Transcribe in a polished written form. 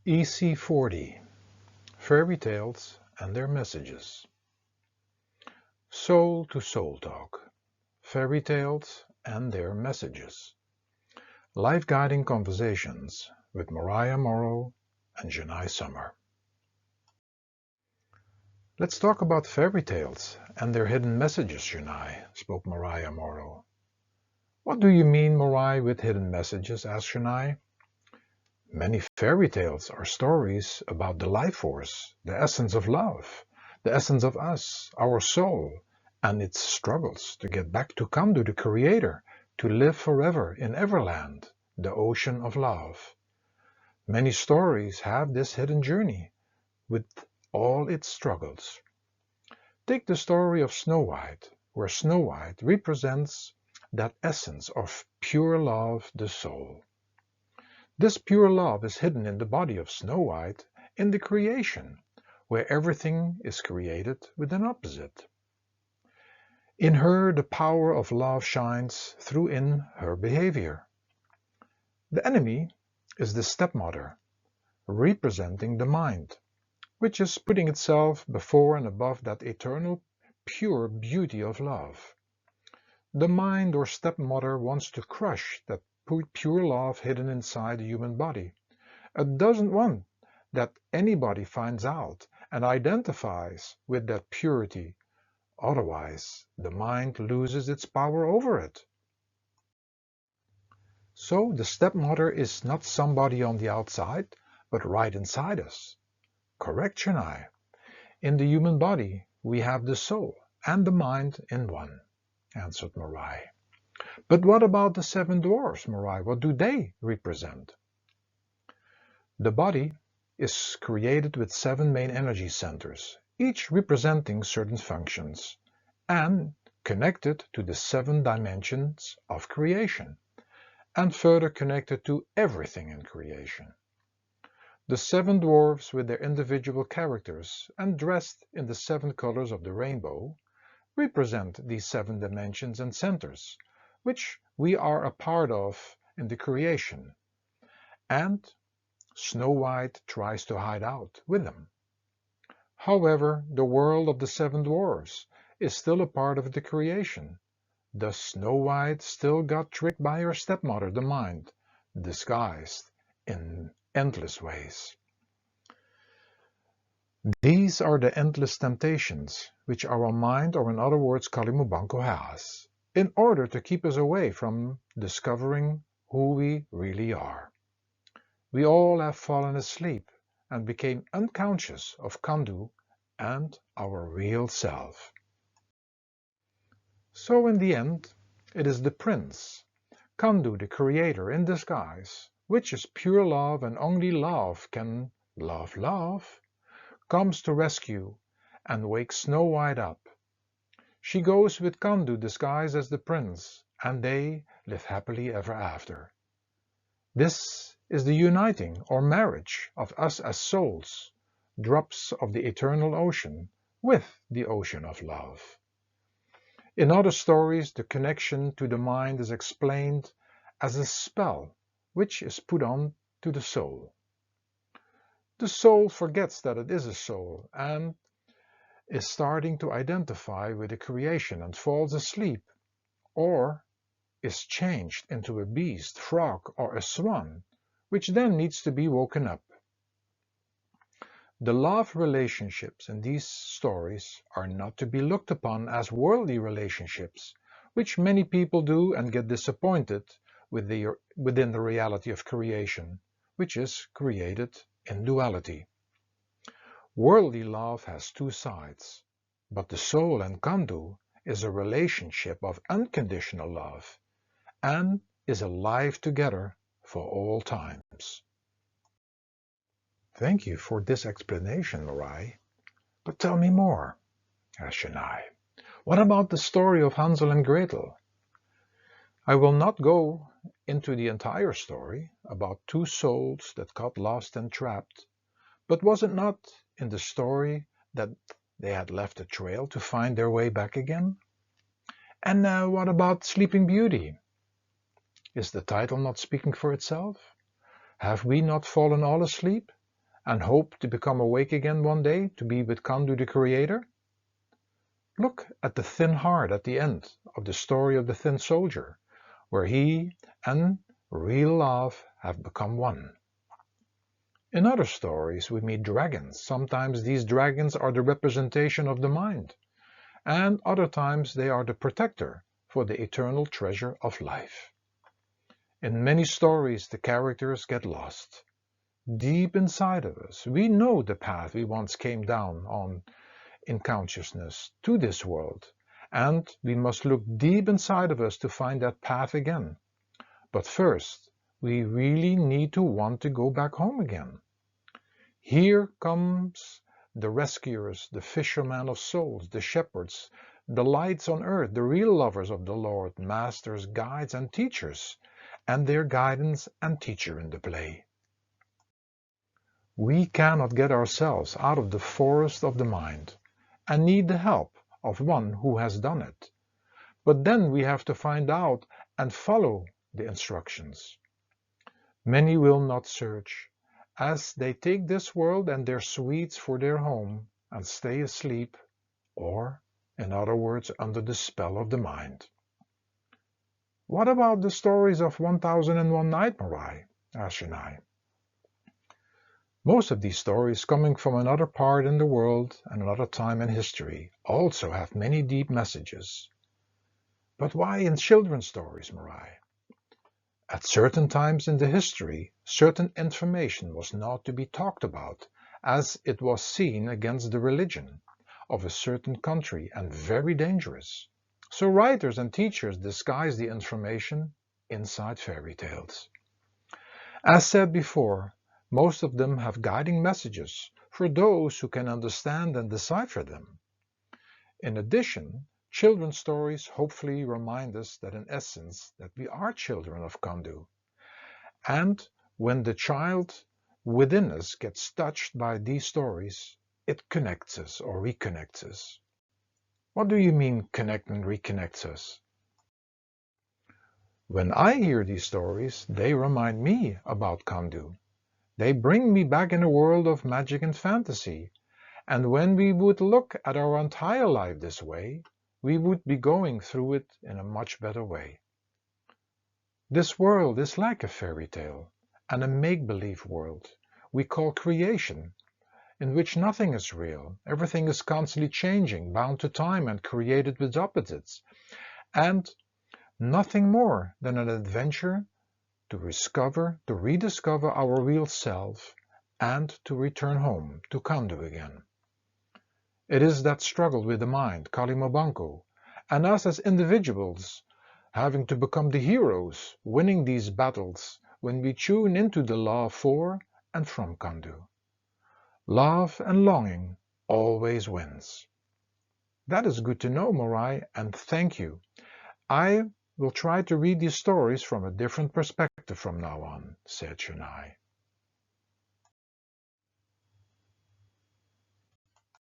Ec40 Fairy Tales and Their Messages. Soul to Soul Talk. Fairy Tales and Their Messages. Life Guiding Conversations with Morai, Amoro and Jenai Summer. Let's talk about fairy tales and their hidden messages, Jenai, spoke Morai, Amoro. What do you mean, Morai, with hidden messages? Asked Jenai. Many fairy tales are stories about the life force, the essence of love, the essence of us, our soul, and its struggles to get back to Kandu, the Creator, to live forever in Everland, the ocean of love. Many stories have this hidden journey with all its struggles. Take the story of Snow White, where Snow White represents that essence of pure love, the soul. This pure love is hidden in the body of Snow White in the creation, where everything is created with an opposite. In her the power of love shines through in her behavior. The enemy is the stepmother, representing the mind, which is putting itself before and above that eternal pure beauty of love. The mind or stepmother wants to crush that pure love hidden inside the human body. It doesn't want that anybody finds out and identifies with that purity. Otherwise, the mind loses its power over it. So the stepmother is not somebody on the outside, but right inside us. Correct, Jenai. In the human body, we have the soul and the mind in one, answered Morai. But what about the seven dwarfs, Morai? What do they represent? The body is created with seven main energy centers, each representing certain functions, and connected to the seven dimensions of creation, and further connected to everything in creation. The seven dwarfs, with their individual characters and dressed in the seven colors of the rainbow, represent these seven dimensions and centers, which we are a part of in the creation, and Snow White tries to hide out with them. However, the world of the seven dwarfs is still a part of the creation. Thus Snow White still got tricked by her stepmother, the mind, disguised in endless ways. These are the endless temptations which our mind, or in other words Kalimubanko, has, in order to keep us away from discovering who we really are. We all have fallen asleep and became unconscious of Kandu and our real self. So in the end, it is the prince, Kandu the creator in disguise, which is pure love and only love can love, comes to rescue and wakes Snow White up. She goes with Kandu disguised as the prince, and they live happily ever after. This is the uniting or marriage of us as souls, drops of the eternal ocean, with the ocean of love. In other stories, the connection to the mind is explained as a spell which is put on to the soul. The soul forgets that it is a soul and is starting to identify with the creation and falls asleep, or is changed into a beast, frog, or a swan, which then needs to be woken up. The love relationships in these stories are not to be looked upon as worldly relationships, which many people do and get disappointed within the reality of creation, which is created in duality. Worldly love has two sides, but the soul and Kandu is a relationship of unconditional love and is alive together for all times. Thank you for this explanation, Morai. But tell me more, asked Jenai. What about the story of Hansel and Gretel? I will not go into the entire story about two souls that got lost and trapped, but was it not in the story that they had left a trail to find their way back again? And what about Sleeping Beauty? Is the title not speaking for itself? Have we not fallen all asleep and hope to become awake again one day to be with Kandu the Creator? Look at the thin heart at the end of the story of the Thin Soldier, where he and real love have become one. In other stories we meet dragons. Sometimes these dragons are the representation of the mind, and other times they are the protector for the eternal treasure of life. In many stories the characters get lost. Deep inside of us, we know the path we once came down on in consciousness to this world, and we must look deep inside of us to find that path again. But first, we really need to want to go back home again. Here comes the rescuers, the fishermen of souls, the shepherds, the lights on earth, the real lovers of the Lord, masters, guides, and teachers, and their guidance and teacher in the play. We cannot get ourselves out of the forest of the mind, and need the help of one who has done it. But then we have to find out and follow the instructions. Many will not search, as they take this world and their sweets for their home and stay asleep, or, in other words, under the spell of the mind. What about the stories of 1001 Night, Morai? Asked Jenai. Most of these stories, coming from another part in the world and another time in history, also have many deep messages. But why in children's stories, Morai? At certain times in the history, certain information was not to be talked about, as it was seen against the religion of a certain country and very dangerous. So writers and teachers disguise the information inside fairy tales. As said before, most of them have guiding messages for those who can understand and decipher them. In addition, children's stories hopefully remind us that in essence that we are children of Kandu. And when the child within us gets touched by these stories, it connects us or reconnects us. What do you mean connect and reconnects us? When I hear these stories, they remind me about Kandu. They bring me back in a world of magic and fantasy. And when we would look at our entire life this way, we would be going through it in a much better way. This world is like a fairy tale and a make-believe world we call creation, in which nothing is real. Everything is constantly changing, bound to time and created with opposites, and nothing more than an adventure to rediscover our real self and to return home to Kandu again. It is that struggle with the mind, Kalimabanko, and us as individuals having to become the heroes, winning these battles when we tune into the love for and from Kandu. Love and longing always wins. That is good to know, Morai, and thank you. I will try to read these stories from a different perspective from now on, said Jenai.